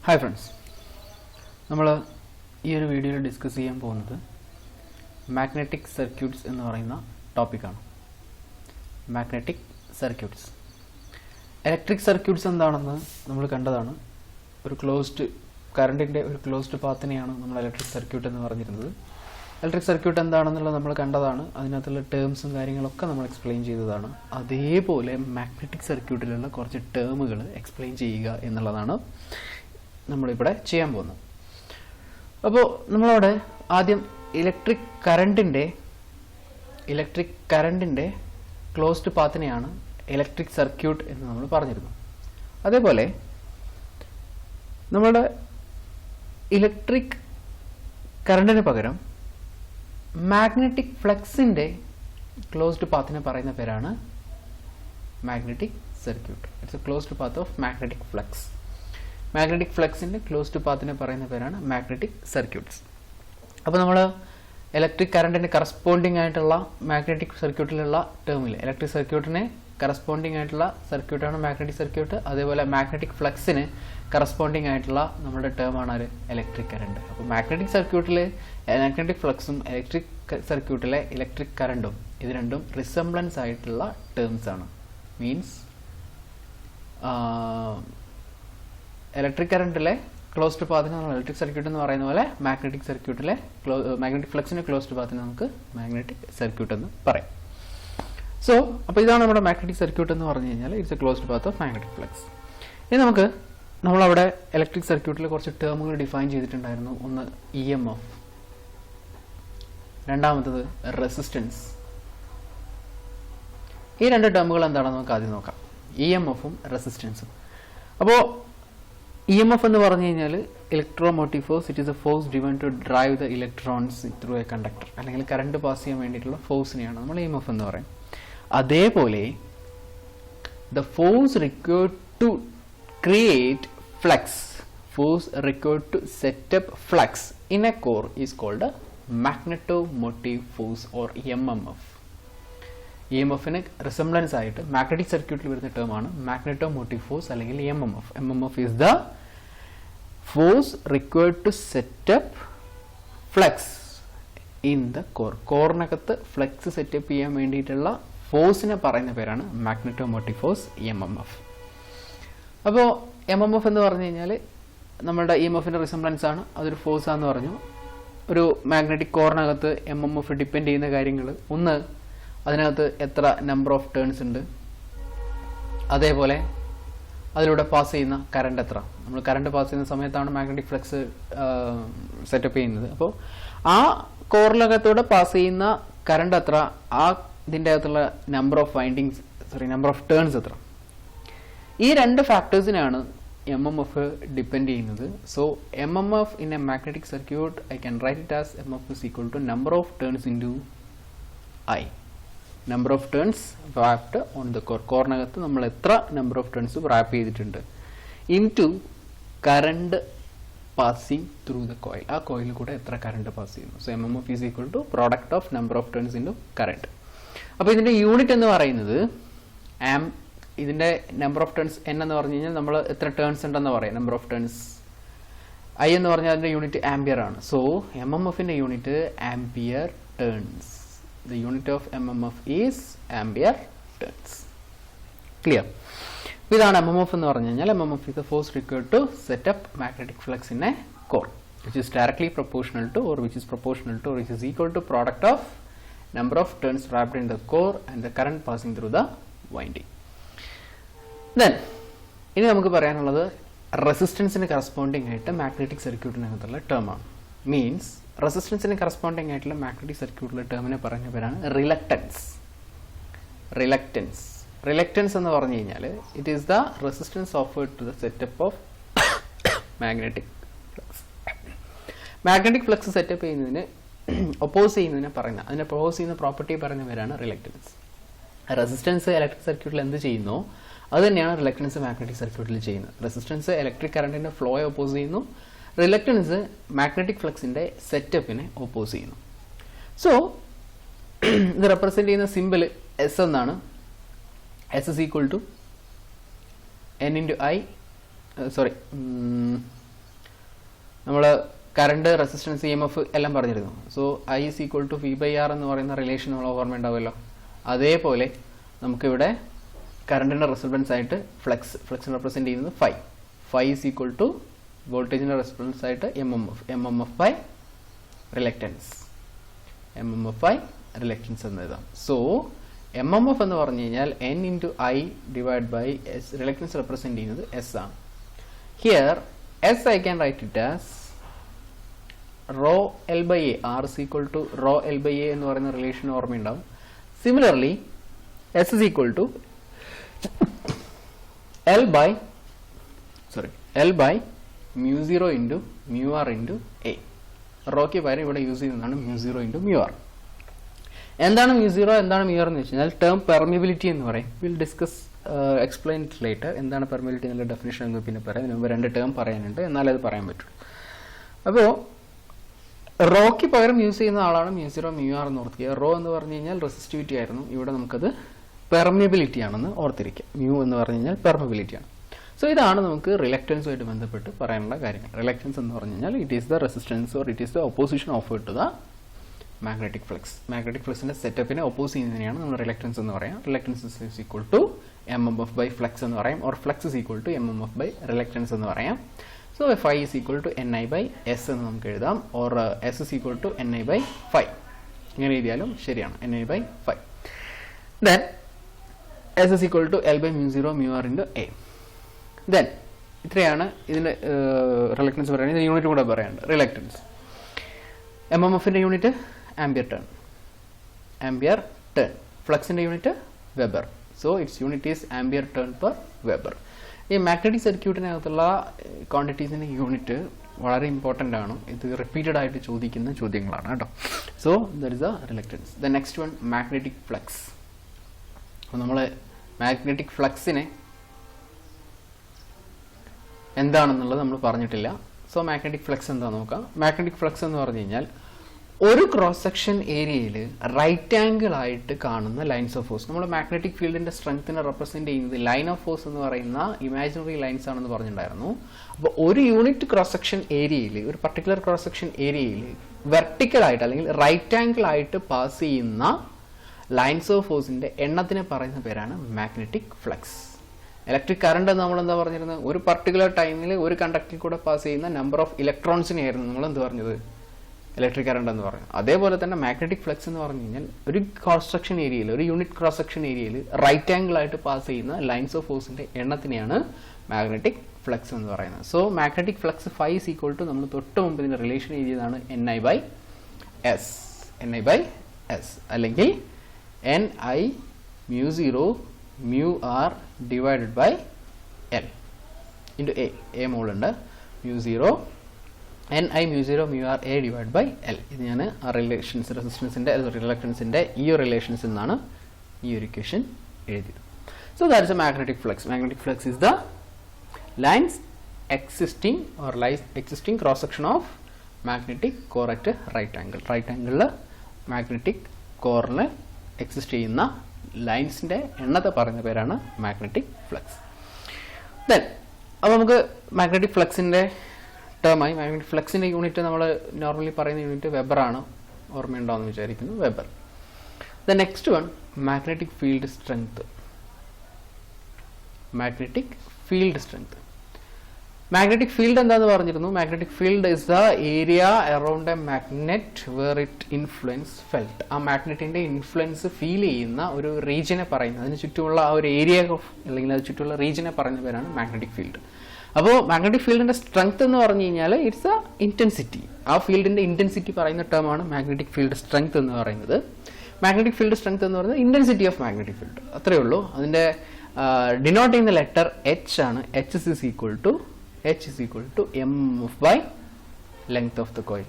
Hi friends, we will video discuss magnetic circuits in the topic. Magnetic circuits. Electric circuits and closed current closed path electric circuit. Electric circuit and the terms and explain magnetic circuit term explain electric current closed path electric circuit ennu paranjirunnu. Adepole nammada electric current ne pagaram magnetic flux inde closed path ne parayna perana magnetic circuit. It's a closed path of magnetic flux. Magnetic flux inde closed path ne parayna perana magnetic circuits. അപ്പോൾ നമ്മൾ electric കറന്റിന് corresponding ആയിട്ടുള്ള magnetic സർക്യൂട്ടിലുള്ള ടേമിൽ electric സർക്യൂട്ടിന് corresponding ആയിട്ടുള്ള സർക്യൂട്ടാണ് magnetic circuit. അതേപോലെ magnetic ഫ്ലക്സിന് കറസ്പോണ്ടിങ് ആയിട്ടുള്ള നമ്മുടെ ടേം ആണ് ഇലക്ട്രിക് കറന്റ്. അപ്പോൾ മാഗ്നറ്റിക് സർക്യൂട്ടിൽ മാഗ്നറ്റിക് ഫ്ലക്സും ഇലക്ട്രിക് സർക്യൂട്ടിലെ ഇലക്ട്രിക് കറന്റും ഇത് രണ്ടും റിസംബ്ലൻസ് ആയിട്ടുള്ള ടേംസ് ആണ്. മീൻസ് ഇലക്ട്രിക് കറന്റിലെ closed path electric circuit എന്ന് പറയുന്ന പോലെ magnetic circuitലെ magnetic flux closed path നമുക്ക് magnetic circuit എന്ന് പറയും. സോ അപ്പോൾ ഇതാണ് നമ്മുടെ magnetic circuit എന്ന് പറഞ്ഞു കഴിഞ്ഞാൽ it's A closed path of magnetic flux. ഇനി നമുക്ക് നമ്മൾ അവിടെ ഇലക്ട്രിക് സർക്യൂട്ടിൽ കുറച്ച് ടേമുകൾ ഡിഫൈൻ ചെയ്തിട്ടുണ്ടായിരുന്നു. ഒന്ന് EMF, രണ്ടാമത്തേത് റെസിസ്റ്റൻസ്. ഈ രണ്ട് ടേമുകൾ എന്താണെന്ന് നമുക്ക് ആദ്യം നോക്കാം, EMFഉം റെസിസ്റ്റൻസും. അപ്പോൾ EMF എന്ന് പറഞ്ഞു കഴിഞ്ഞാൽ electromotive force. It is a force driven to drive the electrons through a conductor. അല്ലെങ്കിൽ കറണ്ട് പാസ് ചെയ്യാൻ വേണ്ടിയിട്ടുള്ള ഫോഴ്സിനെയാണ് നമ്മൾ EMF എന്ന് പറയും. അതേപോലെ the force required to create flux, force required to set up flux in a core is called magnetomotive force or MMF. EMFന് resemblance ആയിട്ട് മാഗ്നറ്റിക് സർക്യൂട്ടിൽ വരുന്ന ടേം ആണ് മാഗ്നെറ്റോമോട്ടീവ് ഫോഴ്സ് അല്ലെങ്കിൽ MMF. MMF is the force required to set up flux in the core. കോറിനകത്ത് flux setup ചെയ്യാൻ വേണ്ടിയിട്ടുള്ള ഫോഴ്സിനെ പറയുന്ന പേരാണ് മാഗ്നെറ്റോമോട്ടീവ് ഫോഴ്സ് MMF. അപ്പോൾ MMF എന്ന് പറഞ്ഞു കഴിഞ്ഞാൽ നമ്മുടെ EMFന്റെ റിസംബ്ലൻസ് ആണ്, അതൊരു ഫോഴ്സ് ആണെന്ന് പറഞ്ഞു. ഒരു മാഗ്നറ്റിക് കോറിനകത്ത് MMF ഡിപ്പെൻഡ് ചെയ്യുന്ന കാര്യങ്ങൾ, ഒന്ന് അതിനകത്ത് എത്ര നമ്പർ ഓഫ് ടേൺസ് ഉണ്ട്, അതേപോലെ അതിലൂടെ പാസ് ചെയ്യുന്ന കറണ്ട് എത്ര. നമ്മൾ കറണ്ട് പാസ് ചെയ്യുന്ന സമയത്താണ് മാഗ്നറ്റിക് ഫ്ലക്സ് സെറ്റപ്പ് ചെയ്യുന്നത്. അപ്പോൾ ആ കോറിനകത്തൂടെ പാസ് ചെയ്യുന്ന കറണ്ട് എത്ര, ആ ഇതിൻ്റെ അകത്തുള്ള നമ്പർ ഓഫ് ടേൺസ് എത്ര. ഈ രണ്ട് ഫാക്ടേഴ്സിനാണ് MMF ഡിപ്പെൻഡ് ചെയ്യുന്നത്. So MMF in A magnetic circuit I can write it as MMF is equal to number of turns into I. Number of turns wrapped on the core. കോറിനകത്ത് നമ്മൾ എത്ര number of turns rap ചെയ്തിട്ടുണ്ട് into current passing through the coil. ആ കോയിലിൽ കൂടെ എത്ര current pass ചെയ്യുന്നു. So MMF is equal to product of number of turns into current. അപ്പോൾ ഇതിന്റെ യൂണിറ്റ് എന്ന് പറയുന്നത് ഇതിന്റെ നമ്പർ ഓഫ് ടേൺസ് n എന്ന് പറഞ്ഞു കഴിഞ്ഞാൽ നമ്മൾ എത്ര ടേൺസ് ഉണ്ടെന്ന് പറയാം. നമ്പർ ഓഫ് ടേൺസ് I എന്ന് പറഞ്ഞാൽ അതിന്റെ യൂണിറ്റ് ആംപിയർ ആണ്. സോ MMFന്റെ unit ampere turns. The unit of MMF is ampere turns. Clear? ഇതാണ് MMF എന്ന് പറഞ്ഞു കഴിഞ്ഞാൽ MMF is the force required to set up magnetic flux in a core, which is directly proportional to or which is proportional to or which is equal to product of number of turns wrapped in the core and the current passing through the winding. Then ഇനി നമുക്ക് പറയാനുള്ളത് റെസിസ്റ്റൻസിന് corresponding ആയിട്ട് magnetic സർക്യൂട്ടിനകത്തുള്ള term ആണ്. Means റെസിസ്റ്റൻസിന് corresponding ആയിട്ടുള്ള magnetic സർക്യൂട്ടിലെ ടേമിനെ പറഞ്ഞ പേരാണ് റിലക്റ്റൻസ്. റിലക്റ്റൻസ് എന്ന് പറഞ്ഞു കഴിഞ്ഞാൽ it is the resistance offered to the setup of magnetic flux. Magnetic flux setup ചെയ്യുന്നതിന് ഒപ്പോസ് ചെയ്യുന്നതിനെ പറയുന്ന, അതിനെ ഒപ്പോസ് ചെയ്യുന്ന പ്രോപ്പർട്ടി പറഞ്ഞ പേരാണ് റിലക്റ്റൻസ്. റെസിസ്റ്റൻസ് ഇലക്ട്രിക് സർക്യൂട്ടിൽ എന്ത് ചെയ്യുന്നു അത് തന്നെയാണ് റിലക്റ്റൻസ് മാഗ്നറ്റിക് സർക്യൂട്ടിൽ ചെയ്യുന്നത്. റെസിസ്റ്റൻസ് ഇലക്ട്രിക് കറണ്ടിന്റെ ഫ്ലോയെ ഒപ്പോസ് ചെയ്യുന്നു, റിലക്റ്റൻസ് മാഗ്നറ്റിക് ഫ്ലക്സിന്റെ സെറ്റപ്പിനെ ഒപ്പോസ് ചെയ്യുന്നു. സോ ഇത് റെപ്രസെന്റ് ചെയ്യുന്ന സിമ്പിൾ എസ് എന്നാണ്. S is equal to n into I, നമ്മൾ കറണ്ട്, റെസിസ്റ്റൻസ്, EMF എല്ലാം പറഞ്ഞിരുന്നു. So I is equal to V/R എന്ന് പറയുന്ന റിലേഷൻ നമ്മൾ ഓർമ്മയുണ്ടാവുമല്ലോ. അതേപോലെ നമുക്കിവിടെ കറണ്ടിൻ്റെ റെസിസ്റ്റൻസ് ആയിട്ട് ഫ്ലക്സിനെ റെപ്രസെൻറ്റ് ചെയ്യുന്നത് ഫൈ ഈസ് ഈക്വൽ ടു വോൾട്ടേജിൻ്റെ റെസിസ്റ്റൻസ് ആയിട്ട് MMF ബൈ റിലക്റ്റൻസ് എന്ന് എഴുതാം. സോ MMF എന്ന് പറഞ്ഞു കഴിഞ്ഞാൽ N into I divided by S, reluctance represent ചെയ്യുന്നത് S ആണ്. Here S I can write it as rho L by A, R is equal to rho L by A എന്ന് പറയുന്ന relation ഓർമ്മയുണ്ടാവും. Similarly S is equal to L by mu 0 into mu R into A. റോയ്ക്ക് പകരം ഇവിടെ use ചെയ്യുന്നതാണ് mu 0 into mu R. എന്താണ് mu 0, എന്താണ് mu R എന്ന് വെച്ച് കഴിഞ്ഞാൽ ടേം പെർമിബിലിറ്റി എന്ന് പറയും. Will discuss explain it later. എന്താണ് പെർമിബിലിറ്റി എന്നുള്ള ഡെഫിനേഷൻ എന്ന് പിന്നെ പറയാം. ഇതിന് മുമ്പ് 2 ടേം പറയാനുണ്ട്, എന്നാലേ അത് പറയാൻ പറ്റുള്ളൂ. അപ്പോൾ റോയ്ക്ക് പകരം യൂസ് ചെയ്യുന്ന ആളാണ് mu 0 mu R എന്ന് ഓർത്തിരിക്കുക. റോ എന്ന് പറഞ്ഞു കഴിഞ്ഞാൽ റെസിസ്റ്റിവിറ്റി ആയിരുന്നു, ഇവിടെ നമുക്കത് പെർമിബിലിറ്റി ആണെന്ന് ഓർത്തിരിക്കുക. mu എന്ന് പറഞ്ഞു കഴിഞ്ഞാൽ പെർമിബിലിറ്റി ആണ്. സോ ഇതാണ് നമുക്ക് റിലക്റ്റൻസുമായിട്ട് ബന്ധപ്പെട്ട് പറയാനുള്ള കാര്യങ്ങൾ. റിലക്റ്റൻസ് എന്ന് പറഞ്ഞു കഴിഞ്ഞാൽ it is the resistance or it is the opposition offered to the magnetic flux. Magnetic ഫ്ലക്സിന്റെ സെറ്റപ്പിനെ ഒപ്പോസ് ചെയ്യുന്നതിനെയാണ് നമ്മൾ റിലക്റ്റൻസ് എന്ന് പറയാം. Reluctance is equal to MMF by flux എന്ന് പറയാം, or flux is equal to MMF by reluctance എന്ന് പറയാം. So phi is equal to NI by S എന്ന് നമുക്ക് എഴുതാം, or S is equal to NI by phi. ഇങ്ങനെ എഴുതിയാലും ശരിയാണ്, NI by phi. Then S is equal to L by mu 0 mu R into A. Then ഇത്രയാണ് ഇതിൻ്റെ reluctance പറയുന്നത്. ഇതിൻ്റെ യൂണിറ്റ് കൂടെ പറയാനുണ്ട്. റിലക്റ്റൻസ് MMFന്റെ യൂണിറ്റ് ആംപിയർ ടേൺ, ഫ്ലക്സിൻ്റെ unit weber. So its unit is ampere turn per weber. ഈ magnetic സർക്യൂട്ടിനകത്തുള്ള ക്വാണ്ടിറ്റീസിൻ്റെ യൂണിറ്റ് വളരെ ഇമ്പോർട്ടൻ്റ് ആണ്. ഇത് റിപ്പീറ്റഡ് ആയിട്ട് ചോദിക്കുന്ന ചോദ്യങ്ങളാണ് കേട്ടോ. So that is a reluctance. The next one magnetic flux. അപ്പോൾ നമ്മൾ മാഗ്നറ്റിക് ഫ്ലക്സിനെ എന്താണെന്നുള്ളത് നമ്മൾ പറഞ്ഞിട്ടില്ല. സോ മാഗ്നറ്റിക് ഫ്ലക്സ് എന്താണെന്ന് നോക്കാം. മാഗ്നറ്റിക് ഫ്ലക്സ് എന്ന് പറഞ്ഞു കഴിഞ്ഞാൽ ഒരു ക്രോസ് സെക്ഷൻ ഏരിയയിൽ റൈറ്റ് ആംഗിൾ ആയിട്ട് കാണുന്ന ലൈൻസ് ഓഫ് ഫോഴ്സ്. നമ്മൾ മാഗ്നറ്റിക് ഫീൽഡിന്റെ സ്ട്രെങ്ത്തിനെ റെപ്രസെന്റ് ചെയ്യുന്നത് ലൈൻ ഓഫ് ഫോഴ്സ് എന്ന് പറയുന്ന ഇമാജിനറി ലൈൻസ് ആണെന്ന് പറഞ്ഞിട്ടുണ്ടായിരുന്നു. അപ്പോൾ ഒരു യൂണിറ്റ് ക്രോസ് സെക്ഷൻ ഏരിയയിൽ, ഒരു പർട്ടിക്കുലർ ക്രോസ് സെക്ഷൻ ഏരിയയിൽ വെർട്ടിക്കൽ ആയിട്ട് അല്ലെങ്കിൽ റൈറ്റ് ആംഗിൾ ആയിട്ട് പാസ് ചെയ്യുന്ന ലൈൻസ് ഓഫ് ഫോഴ്സിന്റെ എണ്ണത്തിനെ പറയുന്ന പേരാണ് മാഗ്നറ്റിക് ഫ്ലക്സ്. ഇലക്ട്രിക് കറണ്ട് എന്ന് നമ്മൾ എന്താ പറഞ്ഞിരുന്നത്? ഒരു പർട്ടിക്കുലർ ടൈമിൽ ഒരു കണ്ടക്ടറിൽ കൂടെ പാസ് ചെയ്യുന്ന നമ്പർ ഓഫ് ഇലക്ട്രോൺസിനെ ആയിരുന്നു നമ്മൾ എന്ത് പറഞ്ഞത്? ഇലക്ട്രിക് കറണ്ട് എന്ന് പറഞ്ഞു. അതേപോലെ തന്നെ മാഗ്നറ്റിക് ഫ്ലക്സ് എന്ന് പറഞ്ഞു കഴിഞ്ഞാൽ ഒരു ക്രോസ് സെക്ഷൻ ഏരിയയിൽ, ഒരു യൂണിറ്റ് ക്രോസ് സെക്ഷൻ ഏരിയയിൽ റൈറ്റ് ആംഗിൾ ആയിട്ട് പാസ് ചെയ്യുന്ന ലൈൻസ് ഓഫ് ഫോഴ്സിന്റെ എണ്ണത്തിനെയാണ് മാഗ്നറ്റിക് ഫ്ലക്സ് എന്ന് പറയുന്നത്. So magnetic flux phi is equal to നമ്മൾ തൊട്ട് മുമ്പ് ഇതിന്റെ റിലേഷൻ എഴുതിയതാണ് NI ബൈ S അല്ലെങ്കിൽ NI mu 0 mu R divided by L into A മോൾ ഉണ്ട്. mu 0 NI mu 0 mu R A divided by L. ഇത് ഞാൻ ആ റിലേഷൻസ്, റെസിസ്റ്റൻസിന്റെ റിലക്റ്റൻസിന്റെ ഈ ഒരു റിലേഷൻസ് എന്നാണ് ഈ ഒരു ഇക്വേഷൻ എഴുതിയത്. So that is a magnetic flux. Magnetic flux is the lines existing cross section of magnetic core at right angle. Right ആംഗിളിൽ മാഗ്നറ്റിക് കോറിന് എക്സിസ്റ്റ് ചെയ്യുന്ന ലൈൻസിന്റെ എണ്ണത്തെ പറയുന്ന പേരാണ് മാഗ്നറ്റിക് ഫ്ലക്സ്. ദെൻ അപ്പോൾ നമുക്ക് മാഗ്നറ്റിക് ഫ്ലക്സിന്റെ ടേമായി. മാഗ്നറ്റിക് ഫ്ലക്സിന്റെ യൂണിറ്റ് നമ്മൾ നോർമലി പറയുന്ന യൂണിറ്റ് വെബർ ആണ്, ഓർമ്മയുണ്ടാവുമെന്ന് വിചാരിക്കുന്നു, weber. The next one magnetic field strength. Magnetic field എന്താന്ന് പറഞ്ഞിരുന്നു? Magnetic field is the area around a magnet where it influence felt. ആ മാഗ്നറ്റിന്റെ ഇൻഫ്ലുവൻസ് ഫീൽ ചെയ്യുന്ന ഒരു റീജിയനെ പറയുന്നത്, അതിന് ചുറ്റുമുള്ള ആ ഒരു ഏരിയ അല്ലെങ്കിൽ അതിന് ചുറ്റുമുള്ള റീജിയനെ പറയുന്ന പേരാണ് മാഗ്നറ്റിക് ഫീൽഡ്. അപ്പോൾ മാഗ്നറ്റിക് ഫീൽഡിന്റെ സ്ട്രെങ്ത് എന്ന് പറഞ്ഞു കഴിഞ്ഞാൽ ഇറ്റ്സ് എ ഇന്റൻസിറ്റി. ആ ഫീൽഡിന്റെ ഇന്റൻസിറ്റി പറയുന്ന ടേമാണ് മാഗ്നറ്റിക് ഫീൽഡ് സ്ട്രെങ്ത് എന്ന് പറയുന്നത്. മാഗ്നറ്റിക് ഫീൽഡ് സ്ട്രെങ്ത് എന്ന് പറയുന്നത് ഇന്റൻസിറ്റി ഓഫ് മാഗ്നറ്റിക് ഫീൽഡ്, അത്രയേ ഉള്ളൂ. അതിന്റെ ഡിനോട്ട് ചെയ്യുന്ന ലെറ്റർ H ആണ്. H is equal to MMF by length of the coil.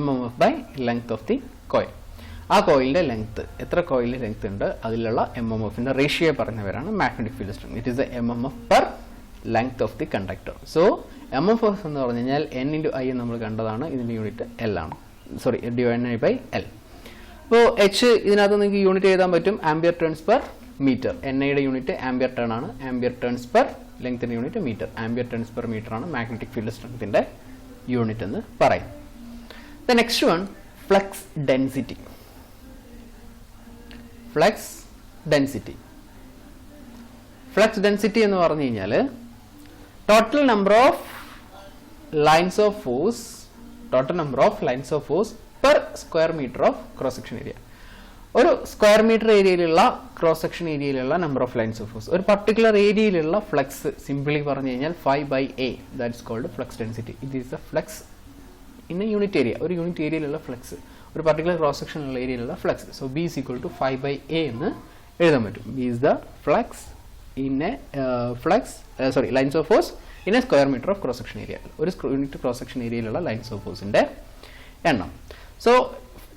MMF by length of the coil. ആ കോയിലിന്റെ ലെങ്ത്, എത്ര കോയിലിന്റെ ലെങ്ത് ഉണ്ട് അതിലുള്ള MMFന്റെ റേഷ്യോ പറഞ്ഞവരാണ് magnetic field strength. It is a MMF per length of the conductor. So MMF എന്ന് പറഞ്ഞു കഴിഞ്ഞാൽ N into I നമ്മൾ കണ്ടതാണ്. ഇതിന്റെ യൂണിറ്റ് L ആണ്, സോറി NI by L. അപ്പോൾ H ഇതിനകത്ത് നിങ്ങൾക്ക് യൂണിറ്റ് എഴുതാൻ പറ്റും, ആംപിയർ ടേൺസ് പെർ മീറ്റർ. NIയുടെ യൂണിറ്റ് ആംപിയർ ടേൺ ആണ്, ആംപിയർ ടേൺസ് പെർ ലെങ്ത്തിന്റെ unit metre. Ampere turns per metre ആണ് മാഗ്നറ്റിക് ഫീൽഡ് സ്ട്രെങ്ത്തിന്റെ യൂണിറ്റ് എന്ന് പറയും. The next one, flux density. Flux density. Flux density എന്ന് പറഞ്ഞു കഴിഞ്ഞാൽ total number of lines of force per square meter of cross section area. ഒരു square metre ഏരിയയിലുള്ള cross section ഏരിയയിലുള്ള number of lines of force, ഒരു particular ഏരിയയിലുള്ള flux simply പറഞ്ഞു കഴിഞ്ഞാൽ 5/A, that is called flux density. It is the flux in a unit area. ഒരു unit ഏരിയയിലുള്ള flux, ഒരു പർട്ടിക്കുലർ ക്രോസ് സെക്ഷനുള്ള ഏരിയയിലുള്ള flux. So B is equal to 5/A എന്ന് എഴുതാൻ പറ്റും. B is the flux in a lines of force in a square meter of cross section area. ഒരു unit cross section ഏരിയയിലുള്ള lines of ഫോഴ്സിന്റെ എണ്ണം. So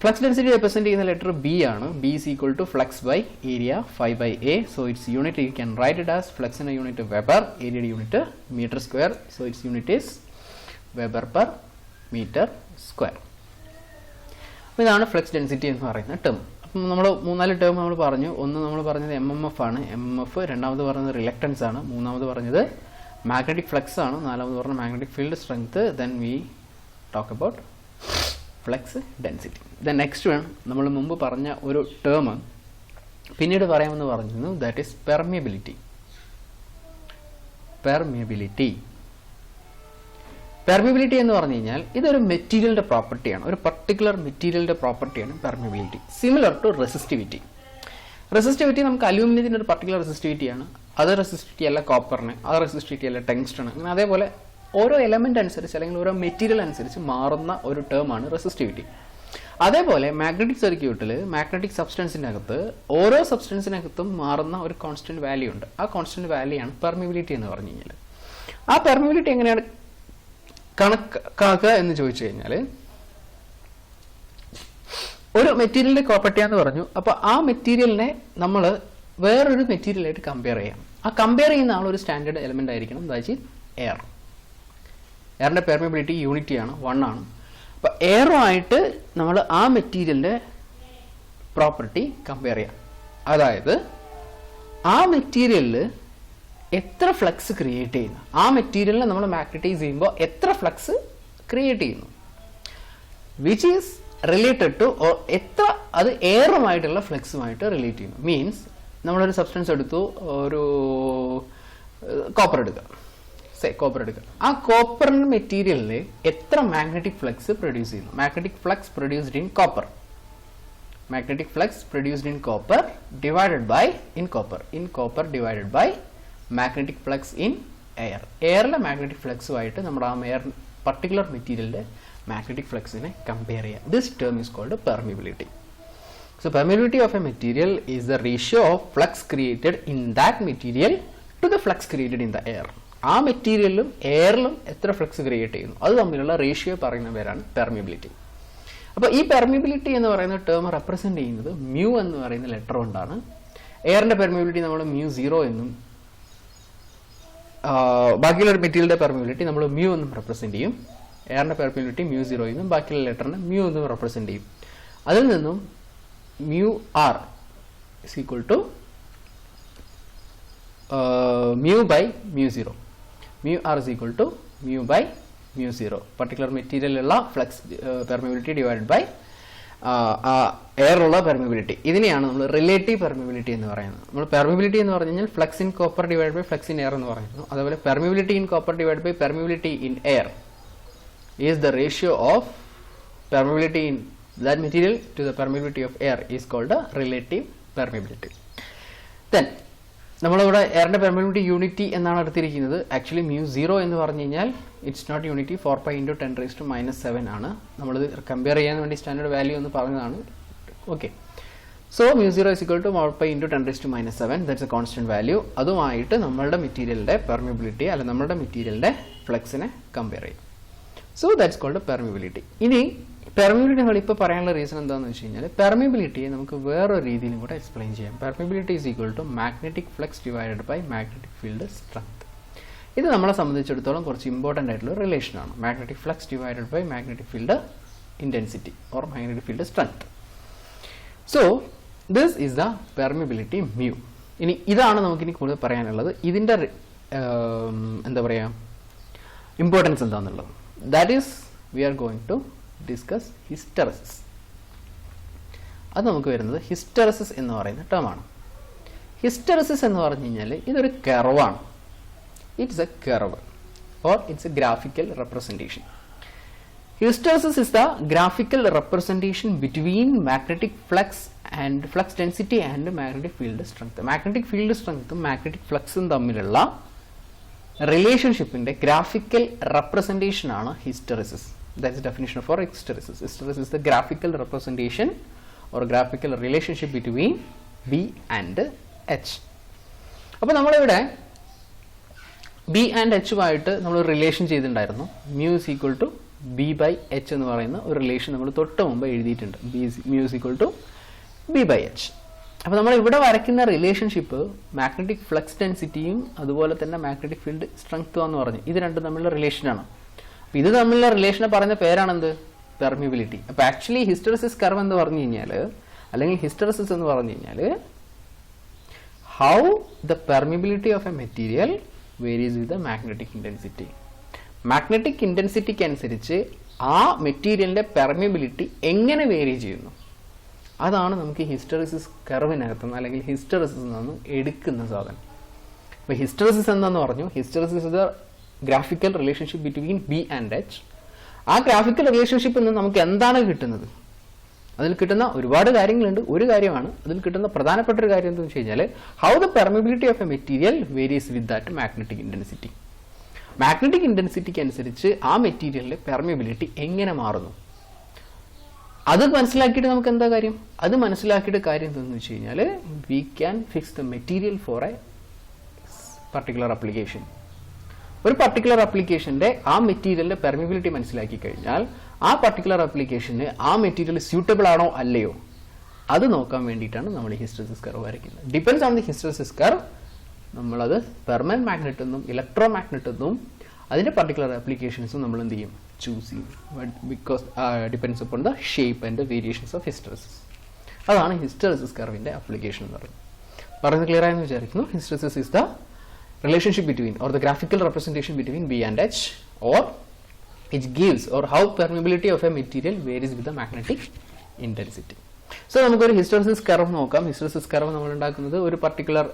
flux density represent ചെയ്യുന്ന letter B ആണ്. B is equal to flux by area 5/A. So its unit you can write it as flux in a unit Weber, area unit meter square. So its unit is Weber per meter square. അപ്പോൾ ഇതാണ് flux density എന്ന് പറയുന്ന term. അപ്പം നമ്മൾ 3-4 term നമ്മൾ പറഞ്ഞു. ഒന്ന് നമ്മൾ പറഞ്ഞത് MMF ആണ്, MMF. രണ്ടാമത് പറഞ്ഞത് റിലക്റ്റൻസ് ആണ്. മൂന്നാമത് പറഞ്ഞത് മാഗ്നറ്റിക് ഫ്ലക്സ് ആണ്. നാലാമത് പറഞ്ഞത് magnetic field strength. Then we talk about flux density. Then next one നമ്മൾ മുമ്പ് പറഞ്ഞ ഒരു ടേം പിന്നീട് പറയാമെന്ന് പറഞ്ഞിരുന്നു. That is permeability. പെർമിയബിലിറ്റി എന്ന് പറഞ്ഞു കഴിഞ്ഞാൽ ഇതൊരു മെറ്റീരിയലിന്റെ പ്രോപ്പർട്ടിയാണ്, ഒരു പർട്ടിക്കുലർ മെറ്റീരിയലിന്റെ പ്രോപ്പർട്ടിയാണ് permeability. Similar to resistivity. Resistivity നമുക്ക് അലൂമിനിയത്തിന്റെ ഒരു പർട്ടിക്കുലർ റെസിസ്റ്റിവിറ്റിയാണ്. അത് റെസിസ്റ്റിവിറ്റി അല്ല കോപ്പറിന്, അത് റെസിസ്റ്റിവിറ്റി അല്ല ടങ്സ്റ്റണ്. അങ്ങനെ അതേപോലെ ഓരോ എലമെന്റ് അനുസരിച്ച് അല്ലെങ്കിൽ ഓരോ മെറ്റീരിയൽ അനുസരിച്ച് മാറുന്ന ഒരു ടേം ആണ് റെസിസ്റ്റിവിറ്റി. അതേപോലെ മാഗ്നറ്റിക് സർക്യൂട്ടിൽ മാഗ്നറ്റിക് സബ്സ്റ്റൻസിന്റെ അകത്ത് ഓരോ സബ്സ്റ്റൻസിനകത്തും മാറുന്ന ഒരു കോൺസ്റ്റന്റ് വാല്യൂ ഉണ്ട്. ആ കോൺസ്റ്റന്റ് വാല്യൂ ആണ് പെർമിയബിലിറ്റി എന്ന് പറഞ്ഞു കഴിഞ്ഞാൽ. ആ പെർമിയബിലിറ്റി എങ്ങനെയാണ് കണക്കാക്കുക എന്ന് ചോദിച്ചു കഴിഞ്ഞാൽ, ഒരു മെറ്റീരിയലിന്റെ പ്രോപ്പർട്ടിയാന്ന് പറഞ്ഞു. അപ്പൊ ആ മെറ്റീരിയലിനെ നമ്മൾ വേറൊരു മെറ്റീരിയലായിട്ട് കമ്പയർ ചെയ്യാം. ആ കമ്പയർ ചെയ്യുന്ന ആൾ ഒരു സ്റ്റാൻഡേർഡ് എലമെന്റ് ആയിരിക്കണം. That is air. എയറിന്റെ പെർമിയബിലിറ്റി യൂണിറ്റി ആണ്, 1 ആണ്. അപ്പൊ എയറുമായിട്ട് നമ്മൾ ആ മെറ്റീരിയലിന്റെ പ്രോപ്പർട്ടി കമ്പയർ ചെയ്യാം. അതായത് ആ മെറ്റീരിയലിൽ എത്ര ഫ്ലക്സ് ക്രിയേറ്റ് ചെയ്യുന്നു, ആ മെറ്റീരിയലിനെ നമ്മൾ മാഗ്നറ്റൈസ് ചെയ്യുമ്പോൾ എത്ര ഫ്ലക്സ് ക്രിയേറ്റ് ചെയ്യുന്നു, വിച്ച് ഈസ് റിലേറ്റഡ് ടു എത്ര അത് എയറുമായിട്ടുള്ള ഫ്ലക്സുമായിട്ട് റിലേറ്റ് ചെയ്യുന്നു. മീൻസ് നമ്മളൊരു സബ്സ്റ്റൻസ് എടുത്തു, ഒരു കോപ്പർ എടുക്കുക, ആ കോപ്പർ മെറ്റീരിയലിൽ എത്ര മാഗ്നറ്റിക് ഫ്ലക്സ് പ്രൊഡ്യൂസ് ചെയ്യുന്നു. Magnetic flux produced in copper, divided by copper divided by magnetic flux in air. എയറിലെ മാഗ്നറ്റിക് ഫ്ലക്സുമായിട്ട് നമ്മുടെ ആ എയർ പർട്ടിക്കുലർ മെറ്റീരിയലിന്റെ മാഗ്നറ്റിക് ഫ്ലക്സിനെ കമ്പയർ ചെയ്യാം. This term is called permeability. So permeability of a material is the ratio of flux created in that material to the flux created in the air. ആ മെറ്റീരിയലിലും എയറിലും എത്ര flux create ചെയ്യുന്നു അത് തമ്മിലുള്ള ratio പറയുന്ന പേരാണ് permeability. അപ്പോൾ ഈ പെർമിയബിലിറ്റി എന്ന് പറയുന്ന ടേം റെപ്രസെന്റ് ചെയ്യുന്നത് മ്യൂ എന്ന് പറയുന്ന ലെറ്റർ കൊണ്ടാണ്. എയറിന്റെ പെർമിയബിലിറ്റി നമ്മൾ μ0 എന്നും ബാക്കിയുള്ള മെറ്റീരിയലിന്റെ പെർമിയബിലിറ്റി നമ്മൾ മ്യൂ എന്നും റെപ്രസെന്റ് ചെയ്യും. എയറിന്റെ പെർമിയബിലിറ്റി μ0 എന്നും ബാക്കിയുള്ള ലെറ്ററിനെ മ്യൂ എന്നും റെപ്രസെന്റ് ചെയ്യും. അതിൽ നിന്നും μr is equal to mu by mu0. μr is equal to mu by mu0. Particular material ഉള്ള flux permeability divided by air ഉള്ള പെർമിയബിലിറ്റി. ഇതിനെയാണ് നമ്മൾ റിലേറ്റീവ് പെർമിയബിലിറ്റി എന്ന് പറയുന്നത്. നമ്മൾ പെർമിയബിലിറ്റി എന്ന് പറഞ്ഞു കഴിഞ്ഞാൽ flux in copper divide by flux in air എന്ന് പറയുന്നു. അതുപോലെ permeability in copper divide by permeability in air is the ratio of permeability in that material to the permeability of air is called a relative permeability. Then നമ്മളിവിടെ എയറിന്റെ permeability unity എന്നാണ് എടുത്തിരിക്കുന്നത്. Actually μ0 എന്ന് പറഞ്ഞു കഴിഞ്ഞാൽ it's not unity, 4π × 10⁻⁻⁷ ആണ്. നമ്മളിത് compare ചെയ്യാൻ വേണ്ടി സ്റ്റാൻഡേർഡ് വാല്യൂ എന്ന് പറഞ്ഞതാണ്. Okay, so μ0 is equal to 4π × 10⁻⁷. That's a constant value. അതുമായിട്ട് നമ്മളുടെ മെറ്റീരിയലിന്റെ പെർമിയബിലിറ്റി അല്ല നമ്മളുടെ മെറ്റീരിയലിന്റെ ഫ്ലക്സിനെ കമ്പയർ ചെയ്യും. So that's called permeability. ഇനി പെർമിയബിലിറ്റി നമ്മൾ ഇപ്പോൾ പറയാനുള്ള റീസൺ എന്താണെന്ന് വെച്ച് കഴിഞ്ഞാൽ പെർമിയബിലിറ്റിയെ നമുക്ക് വേറൊരു രീതിയിലും കൂടെ എക്സ്പ്ലെയിൻ ചെയ്യാം. Permeability is equal to magnetic flux divided by magnetic field strength. ഇത് നമ്മളെ സംബന്ധിച്ചിടത്തോളം കുറച്ച് ഇമ്പോർട്ടൻ്റ് ആയിട്ടുള്ള റിലേഷൻ ആണ്. Magnetic flux divided by magnetic field intensity or magnetic field strength. So this is the permeability mu. ഇനി ഇതാണ് നമുക്കിനി കൂടുതൽ പറയാനുള്ളത്. ഇതിൻ്റെ എന്താ പറയുക ഇമ്പോർട്ടൻസ് എന്താണെന്നുള്ളത്. That is, we are going to discuss hysteresis. അത് നമുക്ക് വരുന്നത് ഹിസ്റ്റെറിസിസ് എന്ന് പറയുന്ന ടേമാണ്. ഹിസ്റ്റെറിസിസ് എന്ന് പറഞ്ഞു കഴിഞ്ഞാൽ ഇതൊരു കർവാണ്. It's a curve or it's a graphical representation. Hysteresis is the graphical representation between magnetic flux density and magnetic field strength. Magnetic field strength ഉം magnetic flux ഉം തമ്മിലുള്ള റിലേഷൻഷിപ്പിന്റെ ഗ്രാഫിക്കൽ റെപ്രസെന്റേഷൻ ആണ് hysteresis. That's the definition for hysteresis. Hysteresis is the graphical representation or graphical relationship between B and H. അപ്പോൾ നമ്മളിവിടെ B and എച്ചുമായിട്ട് നമ്മൾ relation ചെയ്തിട്ടുണ്ടായിരുന്നു. Mu is equal to B by H എന്ന് പറയുന്ന ഒരു റിലേഷൻ നമ്മൾ തൊട്ട് മുമ്പ് എഴുതിയിട്ടുണ്ട്. Mu is equal to B by H. അപ്പോൾ നമ്മൾ ഇവിടെ വരയ്ക്കുന്ന റിലേഷൻഷിപ്പ് മാഗ്നറ്റിക് ഫ്ലക്സ് ഡെൻസിറ്റിയും അതുപോലെ തന്നെ മാഗ്നറ്റിക് ഫീൽഡ് സ്ട്രെങ്ത്തും എന്ന് പറഞ്ഞു. ഇത് രണ്ടും തമ്മിലുള്ള റിലേഷനാണ്. അപ്പോൾ ഇത് തമ്മിലുള്ള റിലേഷനെ പറയുന്ന പേരാണെന്ത്? പെർമിബിലിറ്റി. അപ്പോൾ ആക്ച്വലി ഹിസ്റ്റെറിസിസ് കർവ് എന്ന് പറഞ്ഞു കഴിഞ്ഞാൽ, അല്ലെങ്കിൽ ഹിസ്റ്റെറിസിസ് എന്ന് പറഞ്ഞു കഴിഞ്ഞാൽ, how the permeability of a material varies with the magnetic intensity. Magnetic intensity അനുസരിച്ച് ആ മെറ്റീരിയലിന്റെ പെർമിബിലിറ്റി എങ്ങനെ വേരി ചെയ്യുന്നു, അതാണ് നമുക്ക് ഹിസ്റ്റെറിസിസ് കർവിനകത്തുനിന്ന് അല്ലെങ്കിൽ ഹിസ്റ്റെറിസിസ് നിന്ന് എടുക്കുന്ന സാധനം. അപ്പോൾ ഹിസ്റ്റെറിസിസ് എന്താന്ന് പറഞ്ഞു? Hysteresis is the graphical relationship between B and H. ആ ഗ്രാഫിക്കൽ റിലേഷൻഷിപ്പിൽ നിന്ന് നമുക്ക് എന്താണ് കിട്ടുന്നത്? അതിൽ കിട്ടുന്ന ഒരുപാട് കാര്യങ്ങളുണ്ട്. ഒരു കാര്യമാണ് അതിൽ കിട്ടുന്ന പ്രധാനപ്പെട്ട ഒരു കാര്യം എന്താണെന്ന് വെച്ച് കഴിഞ്ഞാൽ, how the permeability of a material varies with that magnetic intensity. Magnetic ഇന്റൻസിറ്റിക്ക് അനുസരിച്ച് ആ മെറ്റീരിയലിന്റെ പെർമിബിലിറ്റി എങ്ങനെ മാറുന്നു, അത് മനസ്സിലാക്കിയിട്ട് നമുക്ക് എന്താ കാര്യം? അത് മനസ്സിലാക്കിയിട്ട് കാര്യം എന്താണെന്ന് വെച്ച് കഴിഞ്ഞാൽ, we can fix the material for A particular application. ഒരു പർട്ടിക്കുലർ ആപ്ലിക്കേഷന്റെ ആ മെറ്റീരിയലിന്റെ പെർമിബിലിറ്റി മനസ്സിലാക്കി കഴിഞ്ഞാൽ ആ പർട്ടിക്കുലർ ആപ്ലിക്കേഷന് ആ മെറ്റീരിയൽ സ്യൂട്ടബിൾ ആണോ അല്ലയോ അത് നോക്കാൻ വേണ്ടിയിട്ടാണ് നമ്മൾ ഈ ഹിസ്റ്റെറിസിസ് കർവ് വരയ്ക്കുന്നത്. Depends on the hysteresis curve നമ്മളത് പെർമനന്റ് മാഗ്നറ്റ് എന്നും ഇലക്ട്രോ മാഗ്നറ്റ് എന്നും അതിന്റെ പർട്ടിക്കുലർ ആപ്ലിക്കേഷൻസും നമ്മൾ എന്ത് ചെയ്യും? ചൂസ് ചെയ്യും. Because depends upon the shape and the variations of hysteresis. അതാണ് ഹിസ്റ്റെറിസിസ് കർവിന്റെ ആപ്ലിക്കേഷൻ എന്ന് പറയുന്നത്. പറയുന്നത് ക്ലിയർ ആയെന്ന് വിചാരിക്കുന്നു. Hysteresis is the relationship between or the graphical representation between B and H, or it gives or how permeability of a material varies with the magnetic intensity. So നമുക്കൊരു hysteresis curve നോക്കാം. Hysteresis curve നമ്മൾ ഉണ്ടാക്കുന്നത് ഒരു particular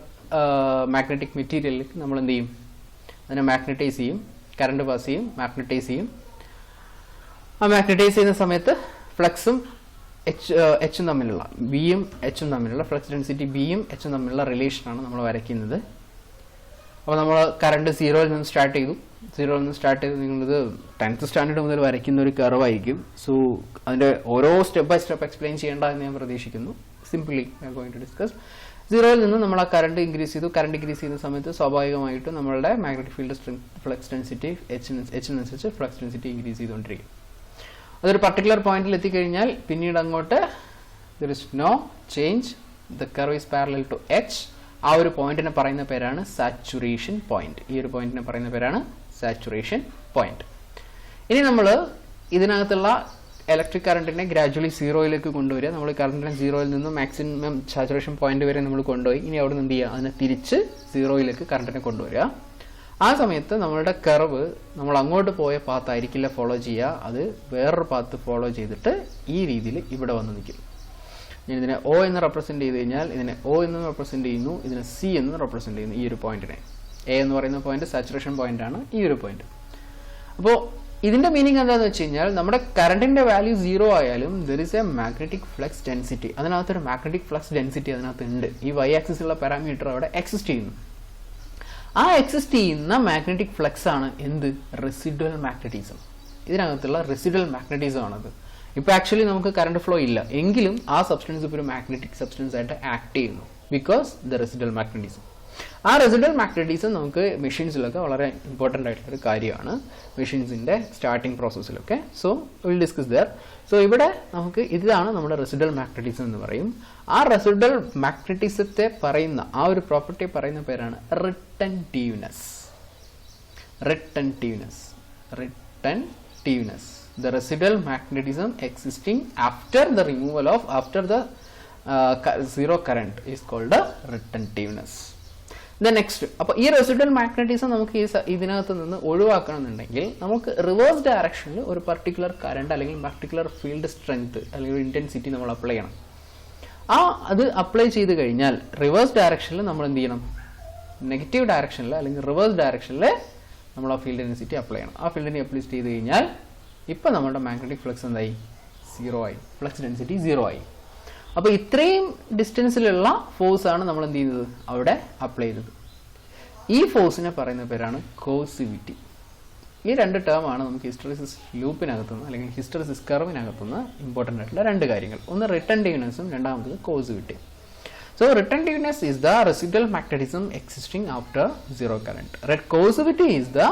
magnetic മെറ്റീരിയലിൽ നമ്മൾ എന്ത് ചെയ്യും? അതിനെ മാഗ്നറ്റൈസ് ചെയ്യും, കറണ്ട് പാസ് ചെയ്യും, മാഗ്നറ്റൈസ് ചെയ്യും. ആ മാഗ്നറ്റൈസ് ചെയ്യുന്ന സമയത്ത് ഫ്ലക്സും എച്ചും തമ്മിലുള്ള ബിയും എച്ചും തമ്മിലുള്ള ഫ്ലക്സ് ഡെൻസിറ്റി ബിയും എച്ചും തമ്മിലുള്ള റിലേഷനാണ് നമ്മൾ വരയ്ക്കുന്നത്. അപ്പോൾ നമ്മൾ കറണ്ട് സീറോയിൽ നിന്ന് സ്റ്റാർട്ട് ചെയ്തു. നിങ്ങളിത് 10th സ്റ്റാൻഡേർഡ് മുതൽ വരയ്ക്കുന്ന ഒരു കർവായിരിക്കും. സോ അതിൻ്റെ ഓരോ സ്റ്റെപ്പ് ബൈ സ്റ്റെപ്പ് എക്സ്പ്ലെയിൻ ചെയ്യേണ്ട എന്ന് ഞാൻ പ്രതീക്ഷിക്കുന്നു. Simply we are going to discuss. സീറോയിൽ നിന്ന് നമ്മൾ ആ കറണ്ട് ഇൻക്രീസ് ചെയ്തു. കറണ്ട് ഇൻക്രീസ് ചെയ്യുന്ന സമയത്ത് സ്വാഭാവികമായിട്ടും നമ്മളുടെ മാഗ്നറ്റിക് ഫീൽഡ് ഫ്ലക്സ് ഡെൻസിറ്റി എച്ചിനനുസരിച്ച് ഫ്ലക്സ് ഡെൻസിറ്റി ഇൻക്രീസ് ചെയ്തുകൊണ്ടിരിക്കും. അതൊരു പർട്ടിക്കുലർ പോയിന്റിൽ എത്തിക്കഴിഞ്ഞാൽ പിന്നീട് അങ്ങോട്ട് there is no change. The curve is parallel to H. ആ ഒരു പോയിന്റിനെ പറയുന്ന പേരാണ് സാച്ചുറേഷൻ പോയിന്റ്. ഈ ഒരു പോയിന്റിനെ പറയുന്ന പേരാണ് സാച്ചുറേഷൻ പോയിന്റ്. ഇനി നമ്മൾ ഇതിനകത്തുള്ള ഇലക്ട്രിക് കറണ്ടിനെ ഗ്രാജുവലി സീറോയിലേക്ക് കൊണ്ടുവരിക. നമ്മൾ കറണ്ടിനെ സീറോയിൽ നിന്ന് മാക്സിമം സാച്ചുറേഷൻ പോയിന്റ് വരെ നമ്മൾ കൊണ്ടുപോയി. ഇനി അവിടെ നിന്ന് എന്ത് ചെയ്യുക? അതിനെ തിരിച്ച് സീറോയിലേക്ക് കറണ്ടിനെ കൊണ്ടുവരിക. ആ സമയത്ത് നമ്മളുടെ കർവ് നമ്മൾ അങ്ങോട്ട് പോയ പാത്ത് ആയിരിക്കില്ല ഫോളോ ചെയ്യുക. അത് വേറൊരു പാത്ത് ഫോളോ ചെയ്തിട്ട് ഈ രീതിയിൽ ഇവിടെ വന്ന് നിൽക്കും. ഇതിനെ ഒ എന്ന് റെപ്രസെന്റ് ചെയ്ത് കഴിഞ്ഞാൽ ഇതിനെ ഒ എന്ന് റെപ്രസെന്റ് ചെയ്യുന്നു, ഇതിനെ സി എന്ന് റെപ്രസെന്റ് ചെയ്യുന്നു. ഈ ഒരു പോയിന്റിനെ എ എന്ന് പറയുന്ന പോയിന്റ് സാച്ചുറേഷൻ പോയിന്റ് ആണ് ഈ ഒരു പോയിന്റ്. അപ്പോൾ ഇതിന്റെ മീനിങ് എന്താണെന്ന് വെച്ച് കഴിഞ്ഞാൽ, നമ്മുടെ കറണ്ടിന്റെ വാല്യൂ 0 ആയാലും there is a magnetic flux density. അതിനകത്തൊരു മാഗ്നറ്റിക് ഫ്ലക്സ് ഡെൻസിറ്റി അതിനകത്ത് ഉണ്ട്. ഈ വൈ ആക്സിസുള്ള പാരാമീറ്റർ അവിടെ എക്സിസ്റ്റ് ചെയ്യുന്നു. ആ എക്സിസ്റ്റ് ചെയ്യുന്ന മാഗ്നറ്റിക് ഫ്ലക്സ് ആണ് എന്ത്? Residual magnetism. ഇതിനകത്തുള്ള റെസിഡ്വൽ മാഗ്നറ്റിസം ആണത്. ഇപ്പോൾ ആക്ച്വലി നമുക്ക് കറണ്ട് ഫ്ലോ ഇല്ല എങ്കിലും ആ സബ്സ്റ്റൻസ് ഇപ്പോൾ ഒരു മാഗ്നറ്റിക് സബ്സ്റ്റൻസ് ആയിട്ട് ആക്ട് ചെയ്യുന്നു. Because the residual magnetism. ആ റെസിഡ്വൽ മാഗ്നറ്റിസം നമുക്ക് മെഷീൻസിലൊക്കെ വളരെ ഇമ്പോർട്ടൻ്റ് ആയിട്ടുള്ള ഒരു കാര്യമാണ്, മെഷീൻസിന്റെ സ്റ്റാർട്ടിംഗ് പ്രോസസ്സിലൊക്കെ. So will discuss there. സോ ഇവിടെ നമുക്ക് ഇതാണ് നമ്മുടെ റെസിഡ്വൽ മാഗ്നറ്റിസം എന്ന് പറയും. ആ റെസിഡ്വൽ മാഗ്നറ്റിസത്തെ പറയുന്ന ആ ഒരു പ്രോപ്പർട്ടിയെ പറയുന്ന പേരാണ് റിട്ടൻറ്റീവ്നെസ്. The residual magnetism existing after the removal of zero current is called a retentiveness. Then next, അപ്പോൾ ഈ റെസിഡ്വൽ മാഗ്നറ്റിസം നമുക്ക് ഇതിനകത്ത് നിന്ന് ഒഴിവാക്കണമെന്നുണ്ടെങ്കിൽ നമുക്ക് റിവേഴ്സ് ഡയറക്ഷനിൽ ഒരു പർട്ടിക്കുലർ കറണ്ട് അല്ലെങ്കിൽ പർട്ടിക്കുലർ ഫീൽഡ് സ്ട്രെങ്ത് അല്ലെങ്കിൽ ഇന്റൻസിറ്റി നമ്മൾ അപ്ലൈ ചെയ്യണം. അത് അപ്ലൈ ചെയ്ത് കഴിഞ്ഞാൽ റിവേഴ്സ് ഡയറക്ഷനിൽ നമ്മൾ എന്ത് ചെയ്യണം? നെഗറ്റീവ് ഡയറക്ഷനിൽ അല്ലെങ്കിൽ റിവേഴ്സ് ഡയറക്ഷനിൽ നമ്മൾ ആ ഫീൽഡ് ഡെൻസിറ്റി അപ്ലൈ ചെയ്യണം. ആ ഫീൽഡിനെ അപ്ലൈ ചെയ്ത് കഴിഞ്ഞാൽ ഇപ്പം നമ്മുടെ മാഗ്നറ്റിക് ഫ്ലക്സ് എന്തായി? 0 ആയി. ഫ്ലക്സ് ഡെൻസിറ്റി 0 ആയി. അപ്പോൾ ഇത്രയും ഡിസ്റ്റൻസിലുള്ള ഫോഴ്സ് ആണ് നമ്മൾ എന്ത് ചെയ്തത്? അവിടെ അപ്ലൈ ചെയ്തത്. ഈ ഫോഴ്സിനെ പറയുന്ന പേരാണ് കോസിവിറ്റി. ഈ രണ്ട് ടേം ആണ് നമുക്ക് ഹിസ്റ്ററിസിസ് ലൂപ്പിനകത്തുനിന്ന് അല്ലെങ്കിൽ ഹിസ്റ്ററിസിസ് കർവിനകത്തുനിന്ന് ഇമ്പോർട്ടൻ്റ് ആയിട്ടുള്ള രണ്ട് കാര്യങ്ങൾ. ഒന്ന് റിട്ടൻറ്റീവ്നെസ്സും രണ്ടാമത്തത് കോസിവിറ്റി. So retentiveness is the residual magnetism existing after zero current. Coercivity is the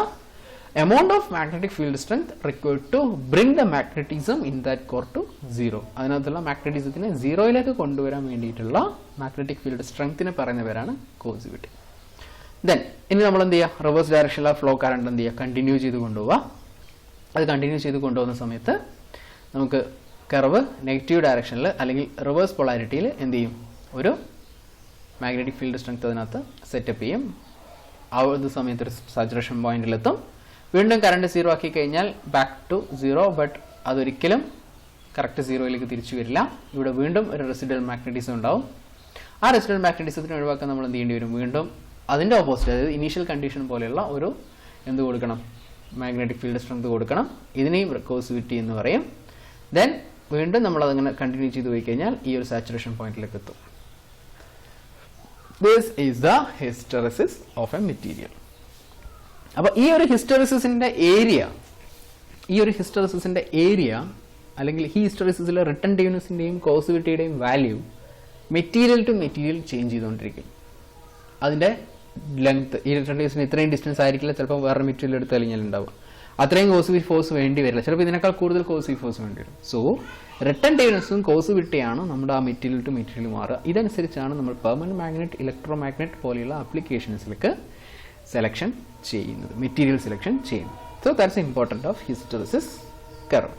amount of magnetic field strength required to bring the magnetism in that core to zero. അതിനകത്തുള്ള മാഗ്നറ്റിസത്തിനെ സീറോയിലേക്ക് കൊണ്ടുവരാൻ വേണ്ടിയിട്ടുള്ള magnetic field സ്ട്രെങ്ത്തിനെ പറയുന്ന പേരാണ് കോസിവിറ്റി. ദെൻ ഇനി നമ്മൾ എന്ത് ചെയ്യുക? Reverse ഡയറക്ഷനിലെ flow current എന്ത് ചെയ്യുക? കണ്ടിന്യൂ ചെയ്ത് കൊണ്ടുപോവുക. അത് കണ്ടിന്യൂ ചെയ്ത് കൊണ്ടുപോകുന്ന സമയത്ത് നമുക്ക് കർവ് നെഗറ്റീവ് ഡയറക്ഷനിൽ അല്ലെങ്കിൽ റിവേഴ്സ് പൊളാരിറ്റിയിൽ എന്ത് ചെയ്യും? ഒരു മാഗ്നറ്റിക് ഫീൽഡ് സ്ട്രെങ്ത് അതിനകത്ത് സെറ്റപ്പ് ചെയ്യും. ആ ഒരു സമയത്ത് ഒരു സാച്ചുറേഷൻ പോയിന്റിലെത്തും. വീണ്ടും കറണ്ട് 0 ആക്കി കഴിഞ്ഞാൽ ബാക്ക് ടു 0, ബട്ട് അതൊരിക്കലും കറക്റ്റ് 0യിലേക്ക് തിരിച്ചു വരില്ല. ഇവിടെ വീണ്ടും ഒരു റെസിഡ്വൽ മാഗ്നറ്റിസം ഉണ്ടാവും. ആ റെസിഡ്വൽ മാഗ്നറ്റിസത്തിന് ഒഴിവാക്കാൻ നമ്മൾ എന്ത് ചെയ്യേണ്ടി വരും? വീണ്ടും അതിൻ്റെ ഓപ്പോസിറ്റ്, അതായത് ഇനീഷ്യൽ കണ്ടീഷൻ പോലെയുള്ള ഒരു എന്ത് കൊടുക്കണം? മാഗ്നറ്റിക് ഫീൽഡ് സ്ട്രെങ്ത് കൊടുക്കണം. ഇതിനെയും കോസിവിറ്റി എന്ന് പറയും. ദെൻ വീണ്ടും നമ്മൾ അതങ്ങനെ കണ്ടിന്യൂ ചെയ്ത് പോയി കഴിഞ്ഞാൽ ഈ ഒരു സാച്ചുറേഷൻ പോയിന്റിലേക്ക് എത്തും. This is the hysteresis of a material. അപ്പോൾ ഈ ഒരു ഹിസ്റ്ററിസിന്റെ ഏരിയ അല്ലെങ്കിൽ ഈ ഹിസ്റ്ററിസിലെ റിട്ടൻറ്റീവ്നെസിന്റെയും കോസിവിറ്റിയുടെയും value material to material change ചെയ്തുകൊണ്ടിരിക്കും. അതിന്റെ ലെങ്ത് ഈ റിട്ടൻറ്റീവ്സിന് ഇത്രയും ഡിസ്റ്റൻസ് ആയിരിക്കില്ല ചിലപ്പോൾ വേറെ മെറ്റീരിയൽ എടുത്ത് കഴിഞ്ഞാൽ ഉണ്ടാവുക. അത്രയും കോസിവ് ഫോഴ്സ് വേണ്ടി വരില്ല, ചിലപ്പോൾ ഇതിനേക്കാൾ കൂടുതൽ കോസിവ് ഫോഴ്സ് വേണ്ടി വരും. സോ റിട്ടൻറ്റീവ്നെസ്സും കോസിവിറ്റിയാണ് നമ്മുടെ ആ മെറ്റീരിയൽ ടു മെറ്റീരിയൽ മാറുക. ഇതനുസരിച്ചാണ് നമ്മൾ പെർമനന്റ് മാഗ്നറ്റ്, ഇലക്ട്രോ മാഗ്നറ്റ് പോലെയുള്ള ആപ്ലിക്കേഷൻസിലേക്ക് സെലക്ഷൻ ചെയ്യുന്നത്, മെറ്റീരിയൽ സെലക്ഷൻ ചെയ്യുന്നത്. So that's important of hysteresis curve.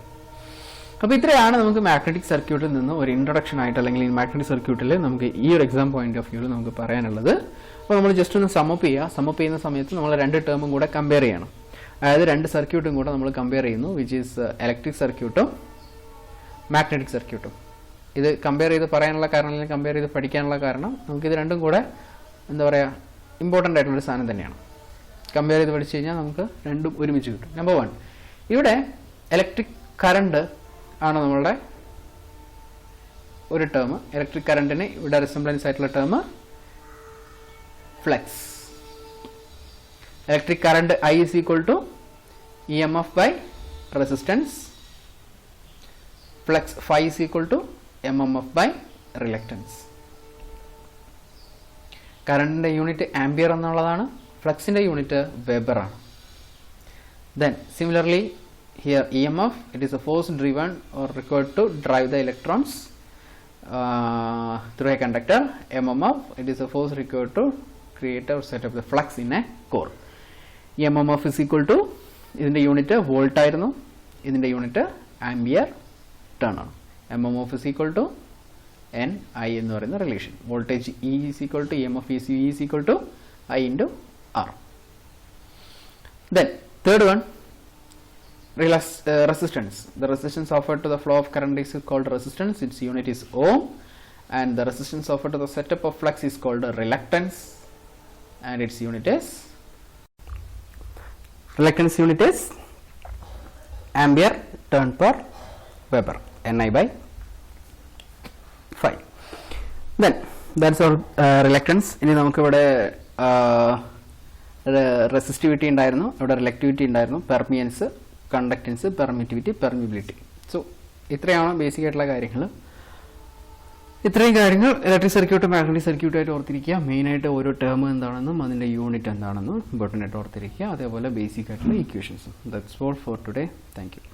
അപ്പോൾ ഇത്രയാണ് നമുക്ക് മാഗ്നറ്റിക് സർക്യൂട്ടിൽ നിന്ന് ഒരു ഇൻട്രൊഡക്ഷൻ ആയിട്ട് അല്ലെങ്കിൽ ഈ മാഗ്നറ്റിക് സർക്യൂട്ടിൽ നമുക്ക് ഈ ഒരു എക്സാം പോയിന്റ് ഓഫ് വ്യൂവിൽ നമുക്ക് പറയാനുള്ളത്. അപ്പോൾ നമ്മൾ ജസ്റ്റ് ഒന്ന് സമ്മപ്പ് ചെയ്യുന്ന സമയത്ത് നമ്മൾ രണ്ട് ടേമും കൂടെ കമ്പയർ ചെയ്യണം. അതായത് രണ്ട് സർക്യൂട്ടും കൂടെ നമ്മൾ കമ്പയർ ചെയ്യുന്നു, വിച്ച് ഈസ് ഇലക്ട്രിക് സർക്യൂട്ടും മാഗ്നറ്റിക് സർക്യൂട്ടും. ഇത് കമ്പയർ ചെയ്ത് പറയാനുള്ള കാരണം അല്ലെങ്കിൽ കമ്പയർ ചെയ്ത് പഠിക്കാനുള്ള കാരണം നമുക്കിത് രണ്ടും കൂടെ എന്താ പറയുക ഇമ്പോർട്ടൻ്റ് ആയിട്ടുള്ളൊരു സാധനം തന്നെയാണ്. കമ്പയർ ചെയ്ത് പഠിച്ചു കഴിഞ്ഞാൽ നമുക്ക് രണ്ടും ഒരുമിച്ച് കിട്ടും. നമ്പർ 1, ഇവിടെ ഇലക്ട്രിക് കറണ്ട് ആണ് നമ്മളുടെ ഒരു ടേം. ഇലക്ട്രിക് കറണ്ടിന് ഇവിടെ റിസംബ്ലൻസ് ആയിട്ടുള്ള term flux. Electric current I is equal to EMF by resistance. Flux phi is equal to MMF by reluctance. കറണ്ടിൻ്റെ യൂണിറ്റ് ആംപിയർ എന്നുള്ളതാണ്, ഫ്ലക്സിൻ്റെ യൂണിറ്റ് വെബർ ആണ്. Then similarly here EMF, it is a force driven or required to drive the electrons through a conductor. MMF, it is a force required to create or set up the flux in a core. MMF is equal to, ഇതിൻ്റെ unit volt ആയിരുന്നു, ഇതിൻ്റെ unit ampere turn ആണ്. MMF is equal to NI എന്ന് പറയുന്ന relation. Voltage E is equal to EMF is equal to I into R. Then third one, resistance. The resistance offered to the flow of current is called resistance. Its unit is ohm. And the resistance offered to the setup of flux is called reluctance. And its unit is ampere turn per Weber, Ni by phi. Then that's our reluctance. ഇനി നമുക്ക് ഇവിടെ resistivity ഉണ്ടായിരുന്നു, ഇവിടെ reluctivity ഉണ്ടായിരുന്നു, permeance, conductance, permittivity, permeability. So ഇത്രയാണ് basic ആയിട്ടുള്ള കാര്യങ്ങൾ. ഇത്രയും കാര്യങ്ങൾ ഇലക്ട്രിക് സർക്യൂട്ട് മാഗ്നറ്റിക് സർക്യൂട്ടായിട്ട് ഓർത്തിരിക്കുക. മെയിനായിട്ട് ഓരോ ടേം എന്താണെന്നും അതിൻ്റെ യൂണിറ്റ് എന്താണെന്നും ഇമ്പോർട്ടൻ്റ് ആയിട്ട് ഓർത്തിരിക്കുക. അതേപോലെ ബേസിക് ആയിട്ടുള്ള ഇക്വേഷൻസും. That's all for today. Thank U.